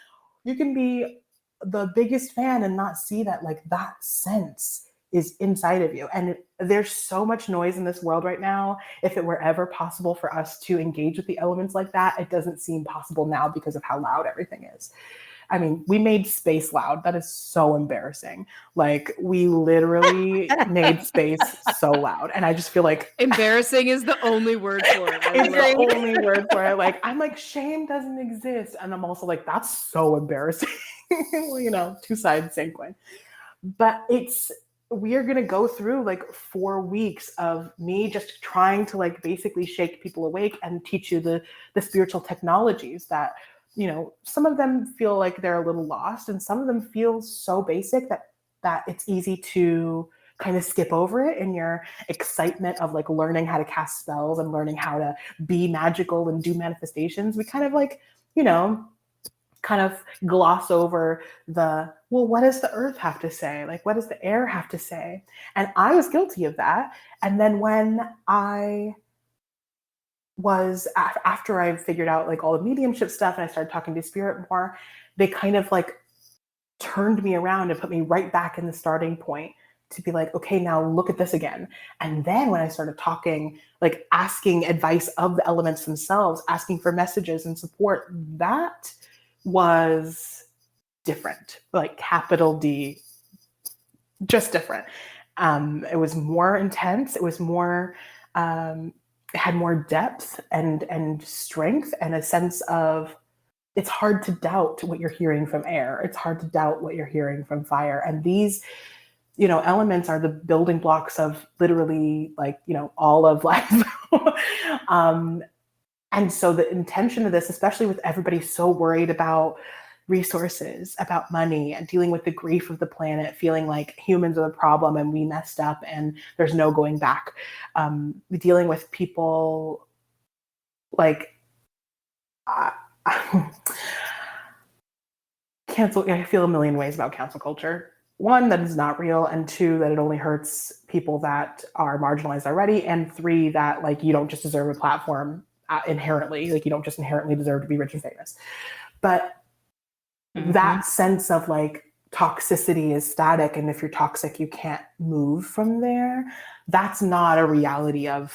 be the biggest fan and not see that that sense is inside of you. And there's so much noise in this world right now. If it were ever possible for us to engage with the elements like that, it doesn't seem possible now because of how loud everything is. I mean, we made space loud. That is so embarrassing. We literally made space so loud. And I just feel embarrassing is the only word for it. It's the only word for it. I'm shame doesn't exist. And I'm also that's so embarrassing. Two sides, same coin. But we are going to go through 4 weeks of me just trying to basically shake people awake and teach you the spiritual technologies that, some of them feel they're a little lost, and some of them feel so basic that it's easy to kind of skip over it in your excitement of like learning how to cast spells and learning how to be magical and do manifestations. We kind of like, you know, kind of gloss over well, what does the earth have to say? Like, what does the air have to say? And I was guilty of that. And then when I was, after I figured out like all the mediumship stuff and I started talking to spirit more, they kind of like turned me around and put me right back in the starting point to be like, okay, now look at this again. And then when I started talking, like asking advice of the elements themselves, asking for messages and support, that was different, like capital D, just different. It was more intense. It was more, it had more depth and strength and a sense of, it's hard to doubt what you're hearing from air. It's hard to doubt what you're hearing from fire. And these, you know, elements are the building blocks of literally like, you know, all of life. And so the intention of this, especially with everybody so worried about resources, about money, and dealing with the grief of the planet, feeling like humans are the problem and we messed up and there's no going back. Dealing with people like cancel. I feel a million ways about cancel culture. One, that is not real, and two, that it only hurts people that are marginalized already, and three, that like you don't just deserve a platform inherently, like you don't just inherently deserve to be rich and famous. But that sense of like toxicity is static, and if you're toxic, you can't move from there. That's not a reality of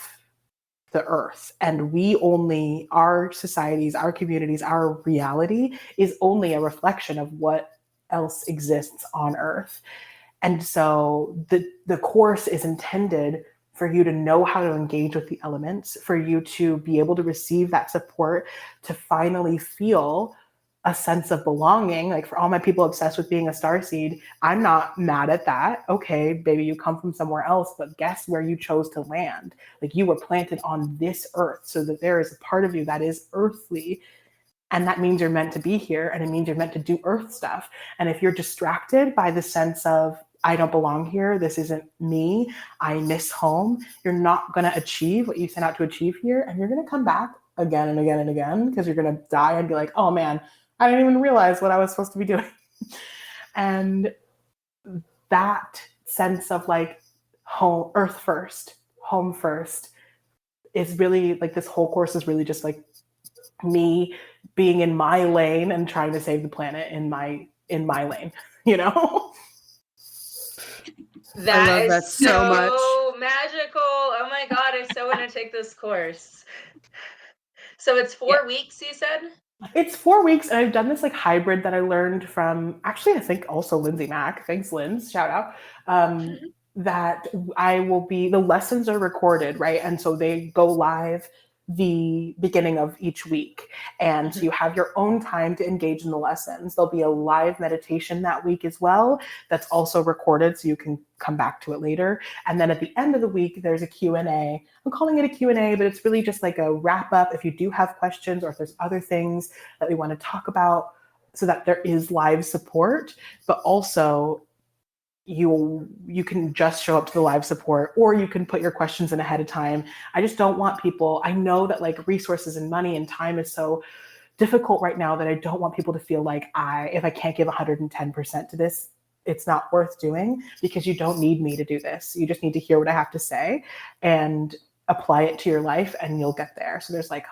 the earth. And our societies, our communities, our reality is only a reflection of what else exists on earth. And so the course is intended for you to know how to engage with the elements, for you to be able to receive that support, to finally feel a sense of belonging. Like for all my people obsessed with being a starseed, I'm not mad at that. Okay, baby, you come from somewhere else, but guess where you chose to land? Like you were planted on this earth, so that there is a part of you that is earthly. And that means you're meant to be here, and it means you're meant to do earth stuff. And if you're distracted by the sense of, I don't belong here, this isn't me, I miss home, you're not going to achieve what you set out to achieve here. And you're going to come back again and again and again, because you're going to die and be like, oh man, I didn't even realize what I was supposed to be doing. And that sense of like home, earth first, home first, is really like, this whole course is really just like me being in my lane and trying to save the planet in my lane, you know? That is that so much. magical. Oh my God, I so want to take this course. So it's 4 weeks, you said? It's 4 weeks, and I've done this like hybrid that I learned from, actually, I think also Lindsay Mack. Thanks, Linz. Shout out. That the lessons are recorded, right? And so they go live the beginning of each week. And so you have your own time to engage in the lessons. There'll be a live meditation that week as well that's also recorded, so you can come back to it later. And then at the end of the week, there's a Q&A. I'm calling it a Q&A, but it's really just like a wrap up if you do have questions or if there's other things that we want to talk about, so that there is live support, but also you can just show up to the live support, or you can put your questions in ahead of time. I just don't want people, I know that like resources and money and time is so difficult right now, that I don't want people to feel like if I can't give 110% to this, it's not worth doing, because you don't need me to do this. You just need to hear what I have to say and apply it to your life, and you'll get there. So there's like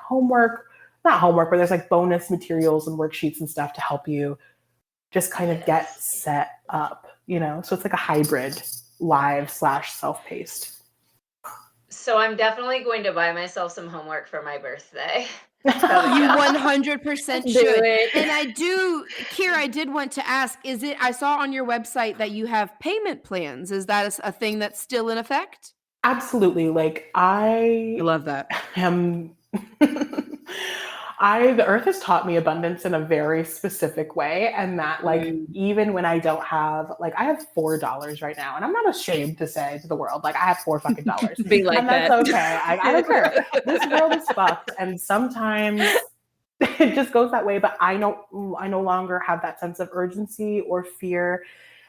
not homework, but there's like bonus materials and worksheets and stuff to help you just kind of get set up, you know? So it's like a hybrid live / self-paced. So I'm definitely going to buy myself some homework for my birthday. You 100% Do should. it. And Kira, I did want to ask, I saw on your website that you have payment plans. Is that a thing that's still in effect? Absolutely. Like I love that. am the earth has taught me abundance in a very specific way. And that like, even when I don't have, like, I have $4 right now, and I'm not ashamed to say to the world, like, I have $4 fucking dollars. Be like and that. that's okay. I don't care. This world is fucked. And sometimes it just goes that way. But I no longer have that sense of urgency or fear.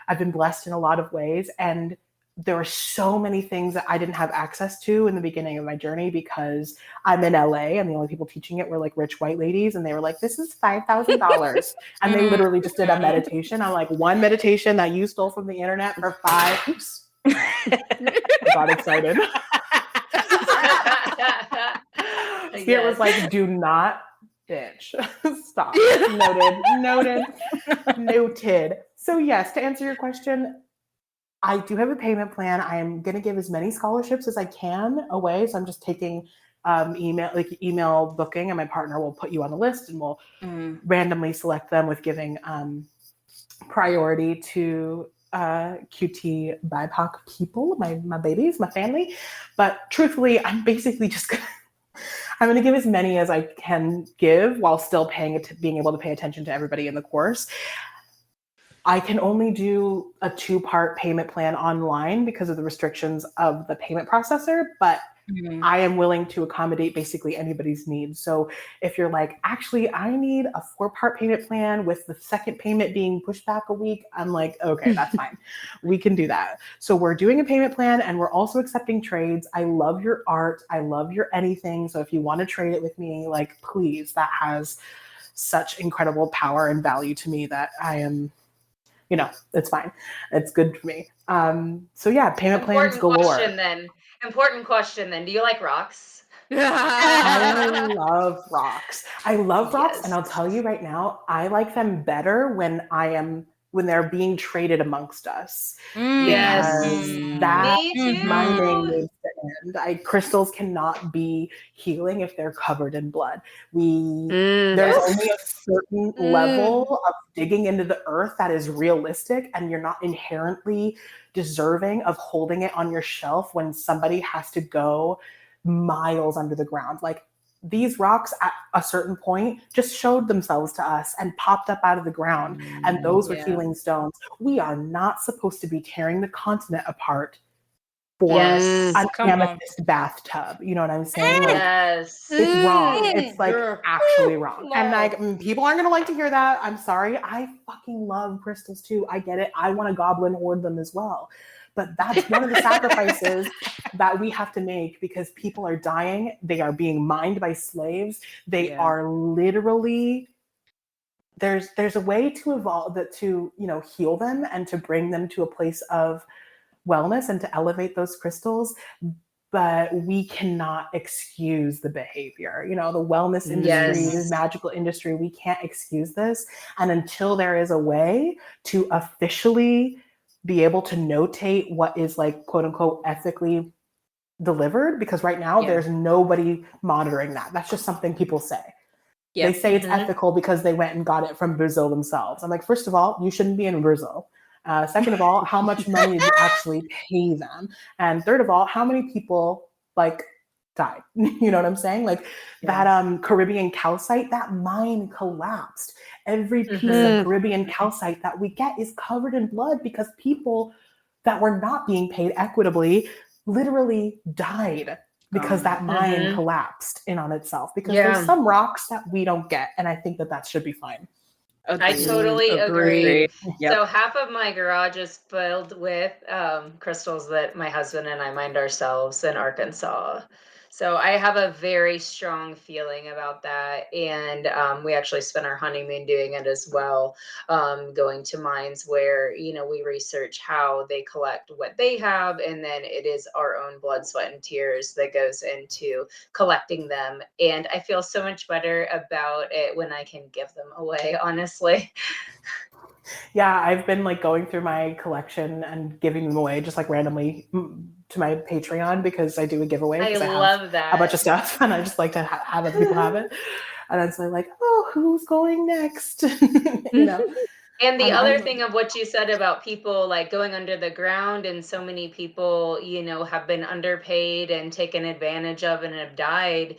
I've been blessed in a lot of ways. And there were so many things that I didn't have access to in the beginning of my journey because I'm in LA and the only people teaching it were like rich white ladies. And they were like, this is $5,000. And they literally just did a meditation. I'm like, one meditation that you stole from the internet for oops. I got excited. Spirit was like, do not bitch. Stop. Noted. So yes, to answer your question, I do have a payment plan. I am going to give as many scholarships as I can away. So I'm just taking email booking, and my partner will put you on the list, and we'll randomly select them with giving priority to QT BIPOC people, my babies, my family. But truthfully, I'm basically just I'm going to give as many as I can give while still being able to pay attention to everybody in the course. I can only do a 2-part payment plan online because of the restrictions of the payment processor, but I am willing to accommodate basically anybody's needs. So if you're like, actually, I need a 4-part payment plan with the second payment being pushed back a week, I'm like, okay, that's fine. We can do that. So we're doing a payment plan, and we're also accepting trades. I love your art. I love your anything. So if you want to trade it with me, like, please, that has such incredible power and value to me that I am, it's fine. It's good for me. So yeah, payment plans galore. Important question then. Do you like rocks? I love rocks. Yes. And I'll tell you right now, I like them better when they're being traded amongst us. Yes. That Me too. my name needs to end. Crystals cannot be healing if they're covered in blood. There's only a certain level of digging into the earth that is realistic, and you're not inherently deserving of holding it on your shelf when somebody has to go miles under the ground. Like, these rocks at a certain point just showed themselves to us and popped up out of the ground, and those were healing stones. We are not supposed to be tearing the continent apart for an amethyst bathtub. You know what I'm saying? Like, yes. it's wrong. It's like actually wrong. And like, people aren't gonna like to hear that. I'm sorry. I fucking love crystals too. I get it. I want to goblin hoard them as well. But that's one of the sacrifices that we have to make, because people are dying. They are being mined by slaves. They are literally, there's a way to evolve that, to, heal them and to bring them to a place of wellness and to elevate those crystals. But we cannot excuse the behavior. The wellness industry, the magical industry, we can't excuse this. And until there is a way to officially be able to notate what is, like, quote unquote, ethically delivered, because right now there's nobody monitoring that. That's just something people say. They say it's ethical because they went and got it from Brazil themselves. I'm like, first of all, you shouldn't be in Brazil. Second of all, how much money did you actually pay them? And third of all, how many people died? You know what I'm saying? Like, that Caribbean calcite, that mine collapsed. Every piece of Caribbean calcite that we get is covered in blood because people that were not being paid equitably literally died because that mine collapsed in on itself. Because there's some rocks that we don't get, and I think that should be fine. I totally agree. So half of my garage is filled with crystals that my husband and I mined ourselves in Arkansas. So I have a very strong feeling about that. And we actually spent our honeymoon doing it as well, going to mines where, we research how they collect what they have. And then it is our own blood, sweat, and tears that goes into collecting them. And I feel so much better about it when I can give them away, honestly. Yeah, I've been going through my collection and giving them away just randomly to my Patreon, because I do a giveaway. I love that. A bunch of stuff, and I just like to have other people have it. And then so like, oh, who's going next? And the other thing of what you said about people going under the ground, and so many people, have been underpaid and taken advantage of and have died,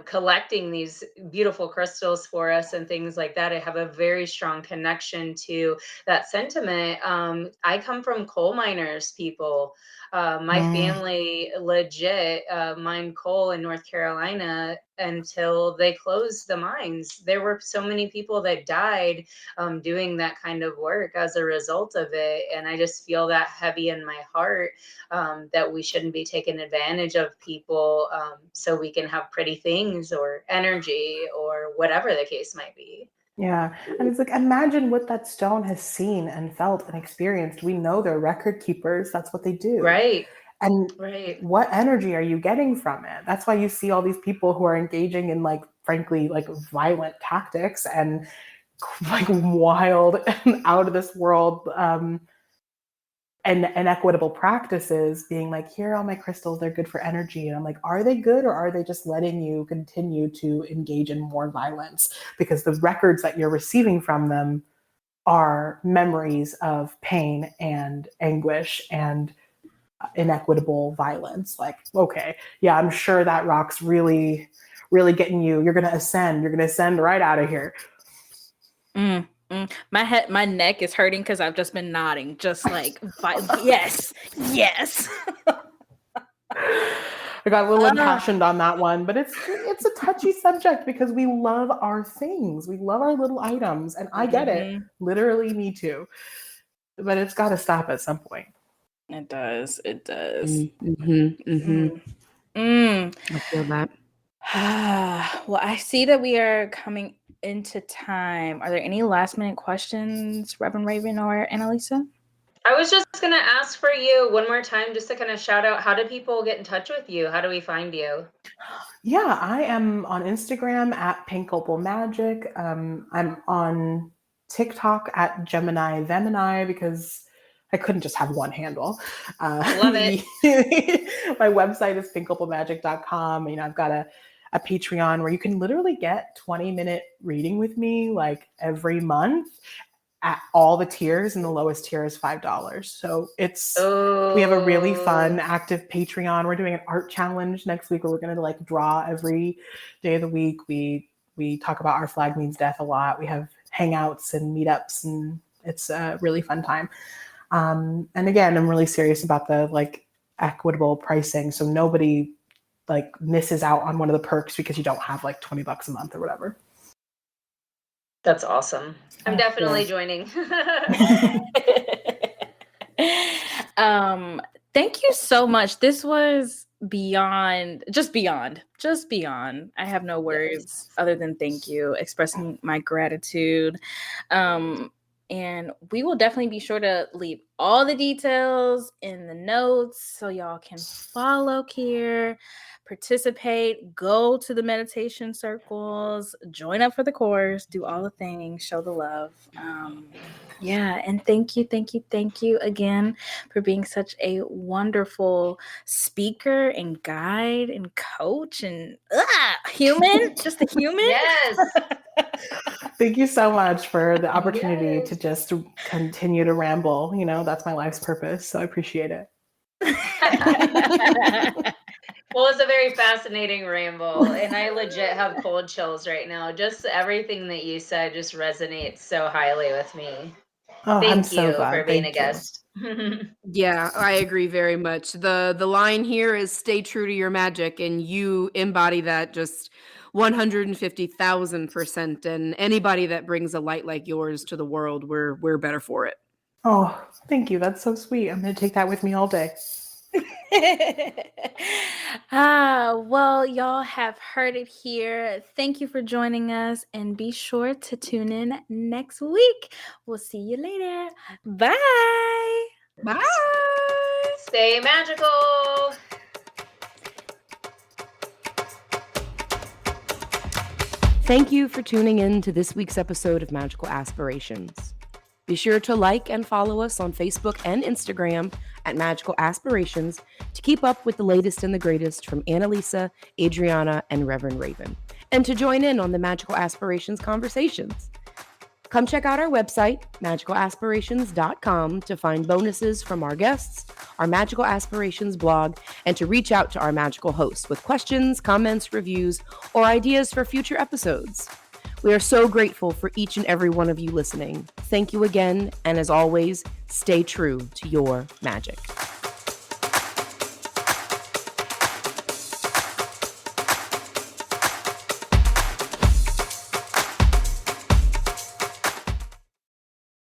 collecting these beautiful crystals for us and things like that. I have a very strong connection to that sentiment. I come from coal miners, people. My family legit mined coal in North Carolina until they closed the mines. There were so many people that died doing that kind of work as a result of it. And I just feel that heavy in my heart, that we shouldn't be taking advantage of people so we can have pretty things or energy or whatever the case might be. Yeah. And it's like, imagine what that stone has seen and felt and experienced. We know they're record keepers. That's what they do. Right. And Right. what energy are you getting from it? That's why you see all these people who are engaging in, like, frankly, like, violent tactics and like wild and out of this world and inequitable practices, being like, here are all my crystals, they're good for energy. And I'm like, are they good, or are they just letting you continue to engage in more violence? Because the records that you're receiving from them are memories of pain and anguish and inequitable violence. Like, okay, yeah, I'm sure that rock's really, really getting you. You're going to ascend right out of here. My neck is hurting because I've just been nodding, just like, yes. I got a little impassioned on that one, but it's a touchy subject because we love our things. We love our little items, and I get it. Literally, me too. But it's got to stop at some point. It does. I feel that. Well, I see that we are coming into time. Are there any last minute questions, Reverend Raven or Annalisa? I was just going to ask for you one more time, just to kind of shout out, how do people get in touch with you? How do we find you? Yeah, I am on Instagram at Pink Opal Magic. I'm on TikTok at Gemini because I couldn't just have one handle. Love it. My website is pinkopalmagic.com. I've got a Patreon where you can literally get 20-minute reading with me like every month at all the tiers, and the lowest tier is $5. So we have a really fun active Patreon. We're doing an art challenge next week where we're going to like draw every day of the week. We talk about Our Flag Means Death a lot. We have hangouts and meetups, and it's a really fun time. And again, I'm really serious about the like equitable pricing, so nobody like misses out on one of the perks because you don't have like $20 a month or whatever. That's awesome. I'm definitely joining. Thank you so much. This was just beyond. I have no words other than thank you, expressing my gratitude. And we will definitely be sure to leave all the details in the notes so y'all can follow Kir, participate, go to the meditation circles, join up for the course, do all the things, show the love. And thank you again for being such a wonderful speaker and guide and coach and human, just a human. Yes. Thank you so much for the opportunity to just continue to ramble. That's my life's purpose. So I appreciate it. Well, it's a very fascinating ramble, and I legit have cold chills right now. Just everything that you said just resonates so highly with me. Thank you for being a guest. Yeah, I agree very much. The line here is stay true to your magic, and you embody that just 150,000%. And anybody that brings a light like yours to the world, we're better for it. Oh, thank you. That's so sweet. I'm going to take that with me all day. Well, y'all have heard it here. Thank you for joining us, and be sure to tune in next week. We'll see you later. Bye. Bye. Stay magical. Thank you for tuning in to this week's episode of Magical Aspirations. Be sure to like and follow us on Facebook and Instagram at Magical Aspirations to keep up with the latest and the greatest from Annalisa, Adriana, and Reverend Raven, and to join in on the Magical Aspirations conversations. Come check out our website, magicalaspirations.com, to find bonuses from our guests, our Magical Aspirations blog, and to reach out to our magical hosts with questions, comments, reviews, or ideas for future episodes. We are so grateful for each and every one of you listening. Thank you again, and as always, stay true to your magic.